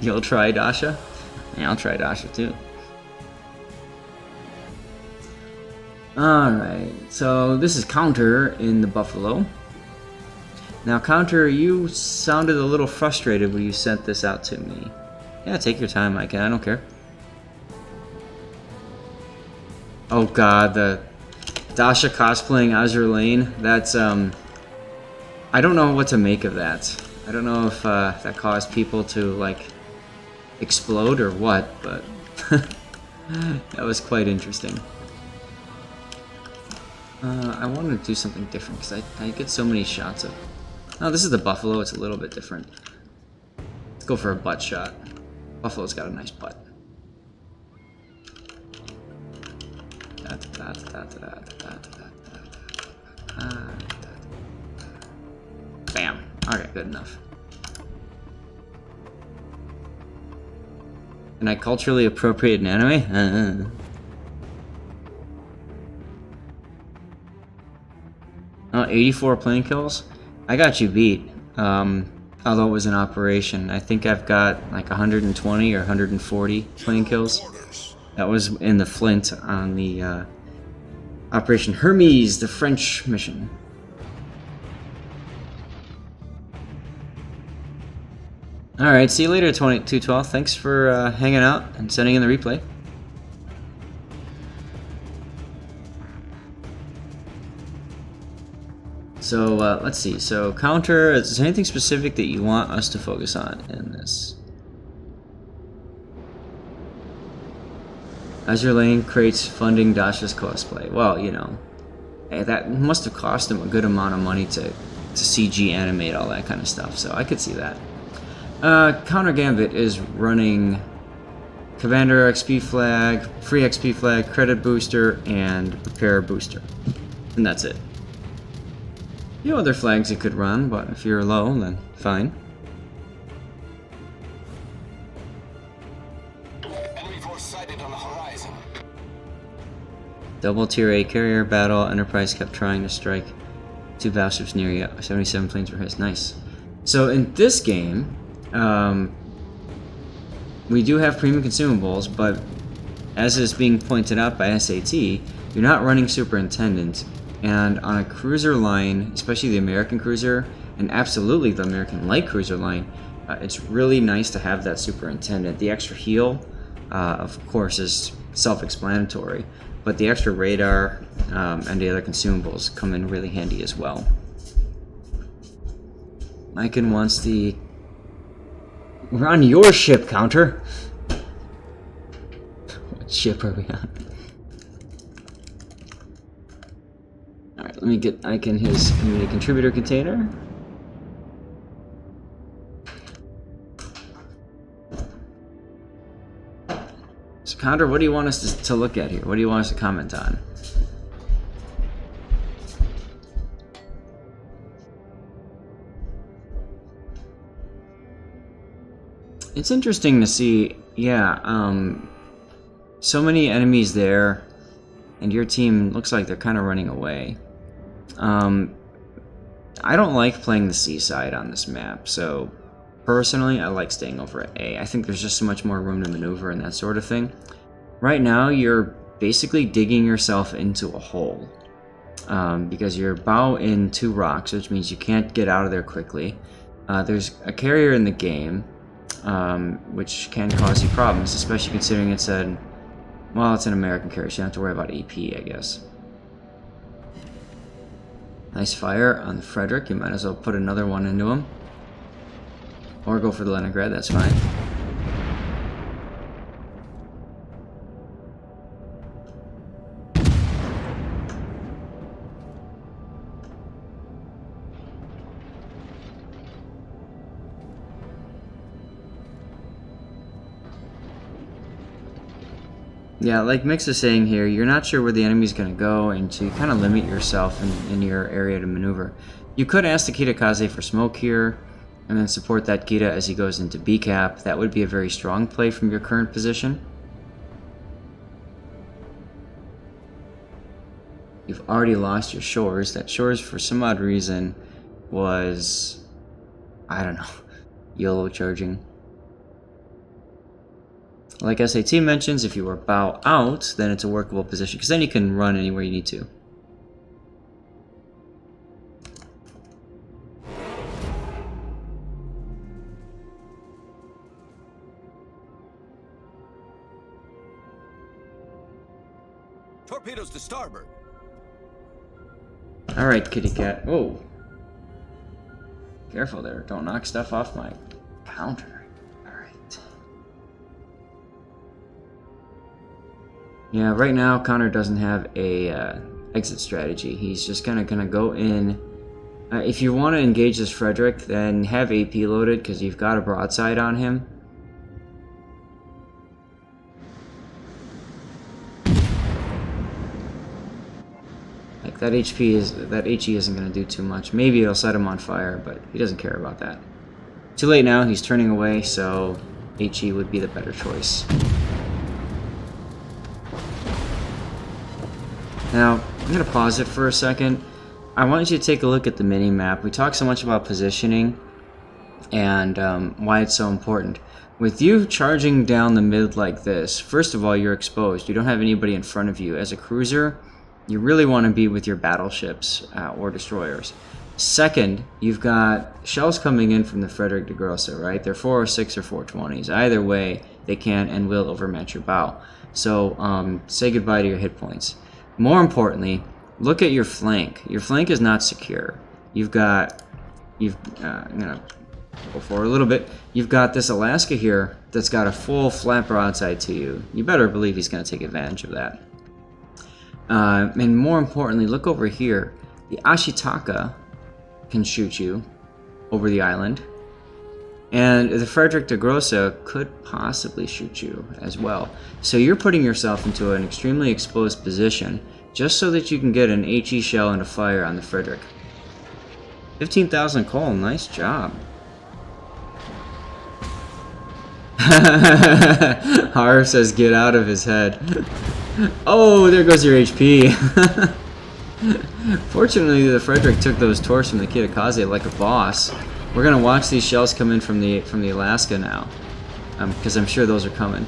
You'll try Dasha? Yeah, I'll try Dasha too. Alright, so this is Counter in the Buffalo. Now Counter, you sounded a little frustrated when you sent this out to me. Yeah, take your time, I don't care. Oh god, the Dasha cosplaying Azure Lane, that's, I don't know what to make of that. I don't know if that caused people to, like, explode or what, but that was quite interesting. I wanted to do something different because I get so many shots of... Oh, this is the Buffalo, it's a little bit different. Let's go for a butt shot. Buffalo's got a nice butt. Bam. Okay, good enough. Can I culturally appropriate an anime? Oh, 84 plane kills? I got you beat. Although it was an operation. I think I've got like 120 or 140 plane kills. That was in the Flint on the Operation Hermes, the French mission. Alright, see you later, 2212. Thanks for hanging out and sending in the replay. So, let's see. So, Counter, is there anything specific that you want us to focus on in this? Azure Lane creates funding Dasha's cosplay. Well, you know, that must have cost him a good amount of money to CG animate all that kind of stuff, so I could see that. Counter Gambit is running Commander XP flag, free XP flag, credit booster, and repair booster. And that's it. You know other flags you could run, but if you're low, then fine. Enemy force sighted on the horizon. Double tier A carrier battle. Enterprise kept trying to strike 2 battleships near you. 77 planes were hit. Nice. So in this game, we do have premium consumables, but as is being pointed out by SAT, you're not running Superintendent. And on a cruiser line, especially the American cruiser, and absolutely the American light cruiser line, it's really nice to have that Superintendent. The extra heal, of course, is self-explanatory, but the extra radar and the other consumables come in really handy as well. Icon wants the... We're on your ship, Counter! What ship are we on? Alright, let me get Icon his community contributor container. So Counter, what do you want us to look at here? What do you want us to comment on? It's interesting to see, yeah, so many enemies there, and your team looks like they're kind of running away. I don't like playing the seaside on this map, so personally I like staying over at A. I think there's just so much more room to maneuver and that sort of thing. Right now you're basically digging yourself into a hole, because you're bow in 2 rocks, which means you can't get out of there quickly. There's a carrier in the game, which can cause you problems, especially considering it's an American carrier, so you don't have to worry about AP, I guess. Nice fire on the Frederick. You might as well put another one into him. Or go for the Leningrad, that's fine. Yeah, like Mix is saying here, you're not sure where the enemy's going to go, and so you kind of limit yourself in your area to maneuver. You could ask the Kitakaze for smoke here, and then support that Kita as he goes into B-cap. That would be a very strong play from your current position. You've already lost your shores. That shores, for some odd reason, was, I don't know, YOLO charging. Like SAT mentions, if you were bow out, then it's a workable position, because then you can run anywhere you need to. Torpedoes to starboard. Alright, kitty cat. Whoa. Careful there. Don't knock stuff off my counter. Alright. Yeah, right now Connor doesn't have a exit strategy. He's just gonna go in. If you want to engage this Frederick, then have AP loaded, because you've got a broadside on him. That HE isn't going to do too much. Maybe it'll set him on fire, but he doesn't care about that. Too late now, he's turning away, so HE would be the better choice. Now, I'm going to pause it for a second. I want you to take a look at the mini-map. We talk so much about positioning and why it's so important. With you charging down the mid like this, first of all, you're exposed. You don't have anybody in front of you. As a cruiser, you really want to be with your battleships or destroyers. Second, you've got shells coming in from the Frederick de Grosse, right? They're 406 or 420s. Either way, they can and will overmatch your bow. So say goodbye to your hit points. More importantly, look at your flank. Your flank is not secure. I'm gonna go forward a little bit. You've got this Alaska here that's got a full flat broadside to you. You better believe he's going to take advantage of that. And more importantly, look over here. The Ashitaka can shoot you over the island. And the Frederick de Grosse could possibly shoot you as well. So you're putting yourself into an extremely exposed position just so that you can get an HE shell into fire on the Frederick. 15,000 coal, nice job. Har says get out of his head. Oh, there goes your HP. Fortunately, the Frederick took those torps from the Kitakaze like a boss. We're gonna watch these shells come in from the Alaska now, because I'm sure those are coming.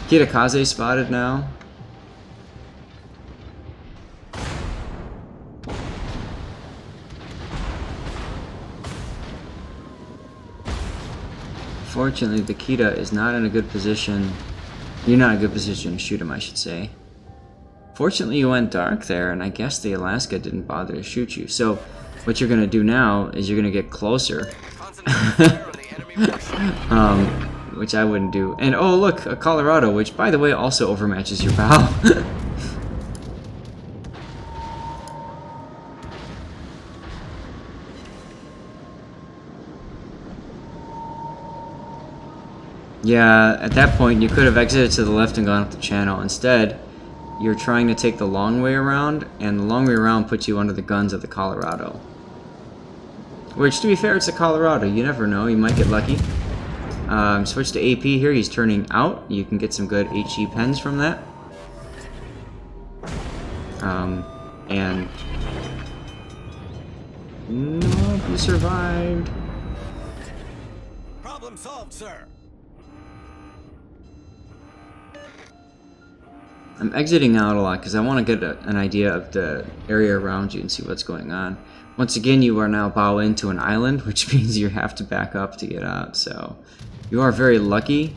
Kitakaze spotted now. Fortunately, the Kita is not in a good position. You're not in a good position to shoot him, I should say. Fortunately, you went dark there, and I guess the Alaska didn't bother to shoot you. So, what you're going to do now is you're going to get closer. Which I wouldn't do. And, oh, look, a Colorado, which, by the way, also overmatches your bow. Yeah, at that point you could have exited to the left and gone up the channel. Instead, you're trying to take the long way around, and the long way around puts you under the guns of the Colorado. Which, to be fair, it's a Colorado. You never know. You might get lucky. Switch to AP here. He's turning out. You can get some good HE pens from that. And... Nope, you survived. Problem solved, sir. I'm exiting out a lot because I want to get an idea of the area around you and see what's going on. Once again, you are now bow into an island, which means you have to back up to get out. So you are very lucky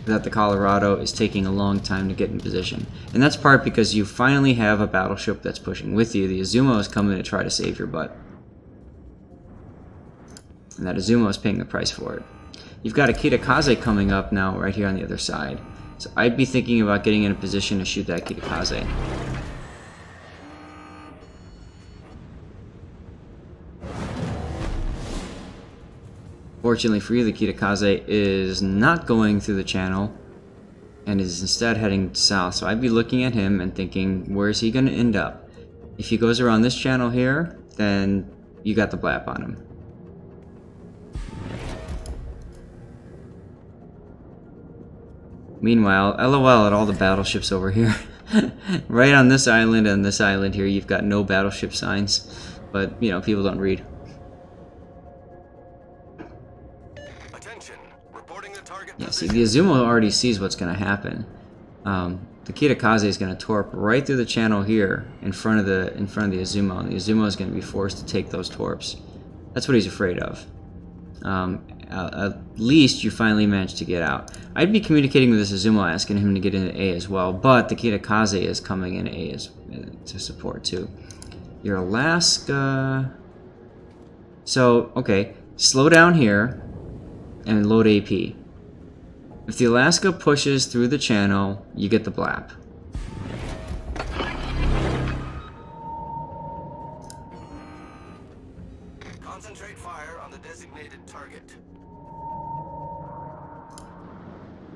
that the Colorado is taking a long time to get in position. And that's part because you finally have a battleship that's pushing with you. The Izumo is coming to try to save your butt. And that Izumo is paying the price for it. You've got a Kitakaze coming up now right here on the other side. So I'd be thinking about getting in a position to shoot that Kitakaze. Fortunately for you, the Kitakaze is not going through the channel and is instead heading south. So I'd be looking at him and thinking, where is he going to end up? If he goes around this channel here, then you got the blap on him. Meanwhile, LOL at all the battleships over here. Right on this island and this island here, you've got no battleship signs. But, you know, people don't read. Attention. Reporting the target Yeah, see, position. the Azumo already sees what's going to happen. The Kitakaze is going to torp right through the channel here in front of the Azumo, and the Azumo is going to be forced to take those torps. That's what he's afraid of. At least you finally managed to get out. I'd be communicating with this Azumo, asking him to get into A as well, but the Kitakaze is coming in A to support too. Your Alaska... So, okay, slow down here and load AP. If the Alaska pushes through the channel, you get the blap. Concentrate fire on the designated target.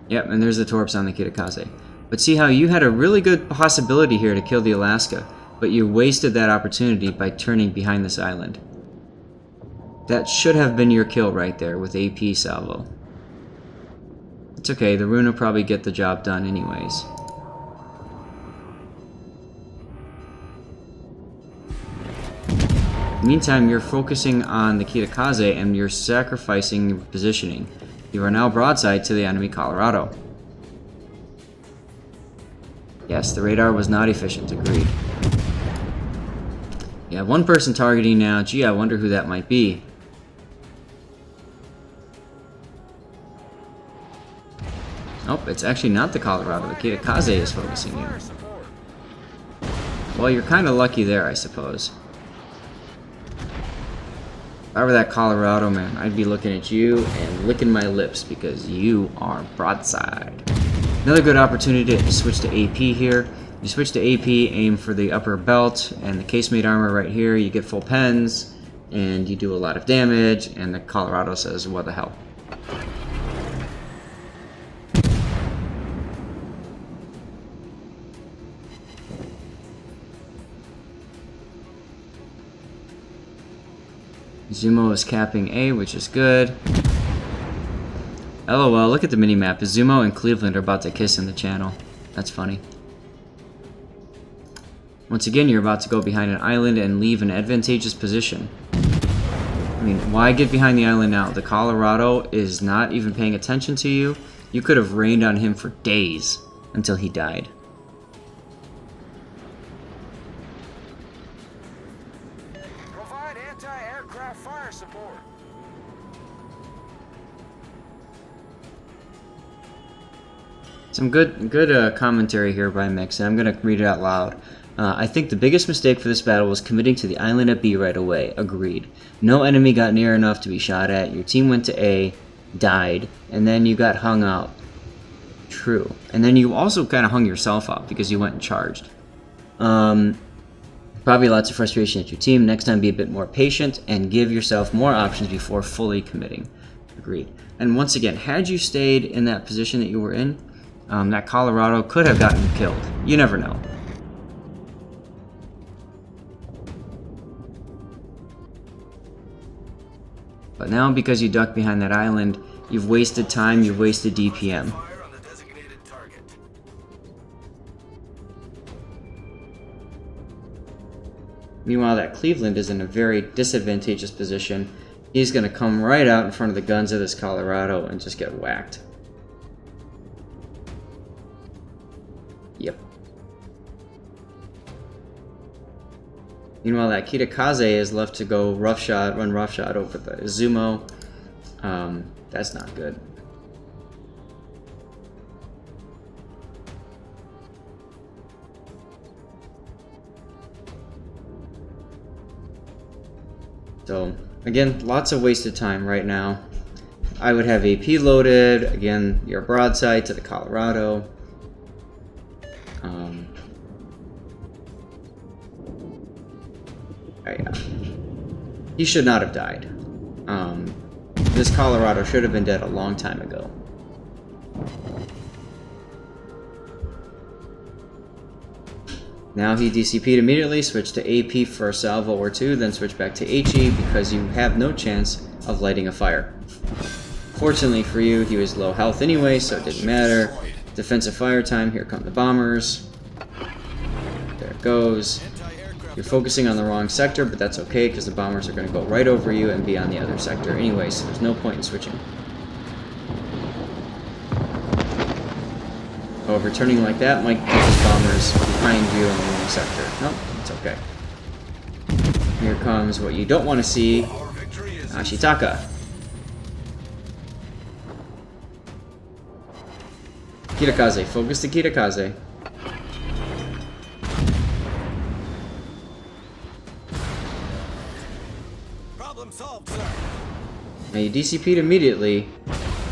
Yep, and there's the torps on the Kitakaze. But see how you had a really good possibility here to kill the Alaska, but you wasted that opportunity by turning behind this island. That should have been your kill right there with AP salvo. It's okay, the Rune will probably get the job done anyways. Meantime, you're focusing on the Kitakaze and you're sacrificing your positioning. You are now broadside to the enemy Colorado. Yes, the radar was not efficient, agreed. You have one person targeting now. Gee, I wonder who that might be. Nope, it's actually not the Colorado. The Kitakaze is focusing you. Well, you're kind of lucky there, I suppose. If I were that Colorado, man, I'd be looking at you and licking my lips because you are broadside. Another good opportunity to switch to AP here. You switch to AP, aim for the upper belt and the casemate armor right here. You get full pens, and you do a lot of damage, and the Colorado says, what the hell. Zumo is capping A, which is good. LOL, look at the minimap. Zumo and Cleveland are about to kiss in the channel. That's funny. Once again, you're about to go behind an island and leave an advantageous position. I mean, why get behind the island now? The Colorado is not even paying attention to you. You could have rained on him for days until he died. Provide anti-aircraft fire support. Some good commentary here by Mix, and I'm going to read it out loud. I think the biggest mistake for this battle was committing to the island at B right away. Agreed. No enemy got near enough to be shot at. Your team went to A, died, and then you got hung up. True. And then you also kind of hung yourself up because you went and charged. Probably lots of frustration at your team. Next time be a bit more patient and give yourself more options before fully committing. Agreed. And once again, had you stayed in that position that you were in, that Colorado could have gotten killed. You never know. But now, because you ducked behind that island, you've wasted time, you've wasted DPM. Fire on the designated target. Meanwhile, that Cleveland is in a very disadvantageous position. He's going to come right out in front of the guns of this Colorado and just get whacked. Yep. Meanwhile, that Kitakaze is left to go run roughshod over the Izumo. That's not good. So, again, lots of wasted time right now. I would have AP loaded. Again, your broadside to the Colorado. He should not have died. This Colorado should have been dead a long time ago. Now he DCP'd immediately, switched to AP for a salvo or two, then switch back to HE because you have no chance of lighting a fire. Fortunately for you, he was low health anyway, so it didn't matter. Defensive fire time, here come the bombers. There it goes. You're focusing on the wrong sector, but that's okay because the bombers are going to go right over you and be on the other sector anyway, so there's no point in switching. Oh, if you're turning like that, might keep his bombers behind you in the wrong sector. Nope, it's okay. Here comes what you don't want to see, Ashitaka. Kitakaze, focus the Kitakaze. Problem solved, sir. Now you DCP'd immediately,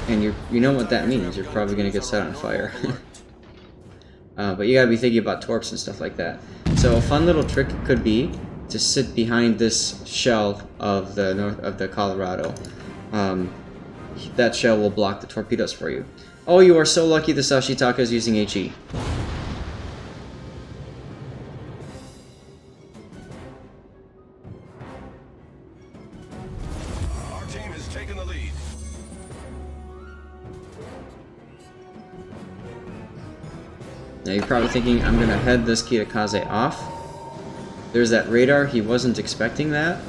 and you know what that means. You're probably going to get set on fire. But you gotta be thinking about torps and stuff like that. So a fun little trick could be to sit behind this shell of the Colorado. That shell will block the torpedoes for you. Oh, you are so lucky the Ashitaka is using HE. Our team has taken the lead. Now you're probably thinking, I'm gonna head this Kitakaze off. There's that radar, he wasn't expecting that.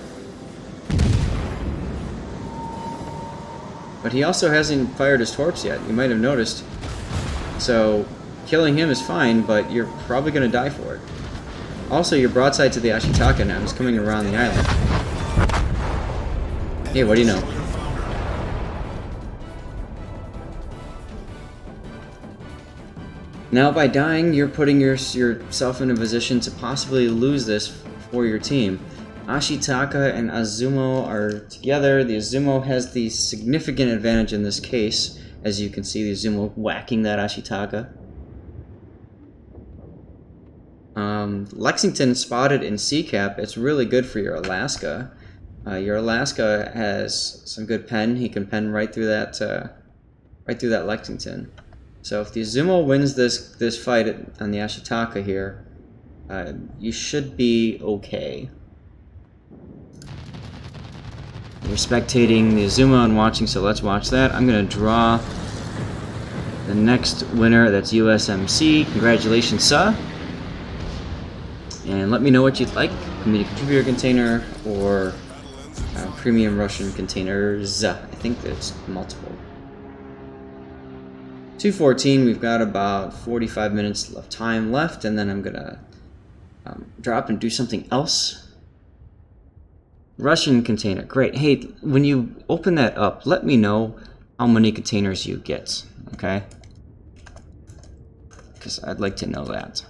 But he also hasn't fired his torps yet, you might have noticed. So, killing him is fine, but you're probably gonna die for it. Also, your broadside to the Ashitaka now is coming around the island. Hey, what do you know? Now, by dying, you're putting yourself in a position to possibly lose this for your team. Ashitaka and Azumo are together. The Azumo has the significant advantage in this case. As you can see, the Azumo whacking that Ashitaka. Lexington spotted in C-Cap. It's really good for your Alaska. Your Alaska has some good pen. He can pen right through that Lexington. So if the Azumo wins this fight on the Ashitaka here, you should be okay. You're spectating the Azumo and watching, so let's watch that. I'm going to draw the next winner. That's USMC. Congratulations, sir. And let me know what you'd like. Community contributor container or premium Russian containers. I think there's multiple. 2:14, we've got about 45 minutes of time left, and then I'm gonna drop and do something else. Russian container, great. Hey, when you open that up, let me know how many containers you get, okay? Because I'd like to know that.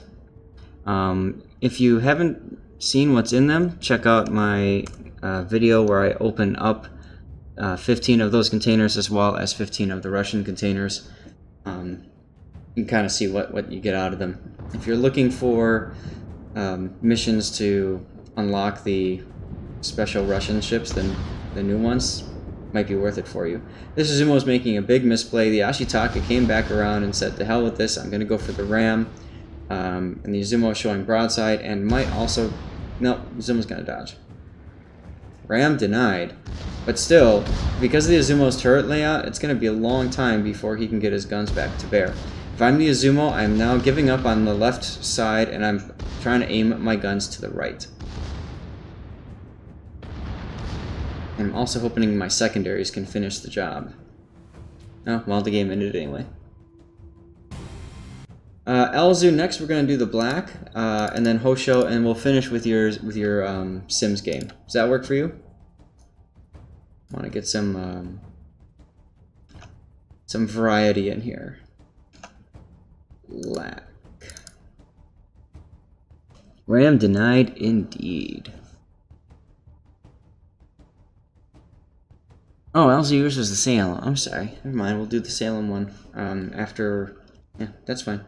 If you haven't seen what's in them, check out my video where I open up 15 of those containers as well as 15 of the Russian containers. You can kind of see what you get out of them. If you're looking for missions to unlock the special Russian ships, then the new ones might be worth it for you. This Azumo is making a big misplay. The Ashitaka came back around and said, to hell with this, I'm going to go for the ram. And the Azumo is showing broadside and might also... No, Azumo's going to dodge. Ram denied. But still, because of the Azumo's turret layout, it's going to be a long time before he can get his guns back to bear. If I'm the Azumo, I'm now giving up on the left side and I'm trying to aim my guns to the right. I'm also hoping my secondaries can finish the job. Oh, well, the game ended anyway. Elzu, next we're going to do the black, and then Hosho, and we'll finish with your Sims game. Does that work for you? Want to get some variety in here. Black. Ram denied indeed. Oh, Elzu, yours was the Salem. I'm sorry. Never mind. We'll do the Salem one after. Yeah, that's fine.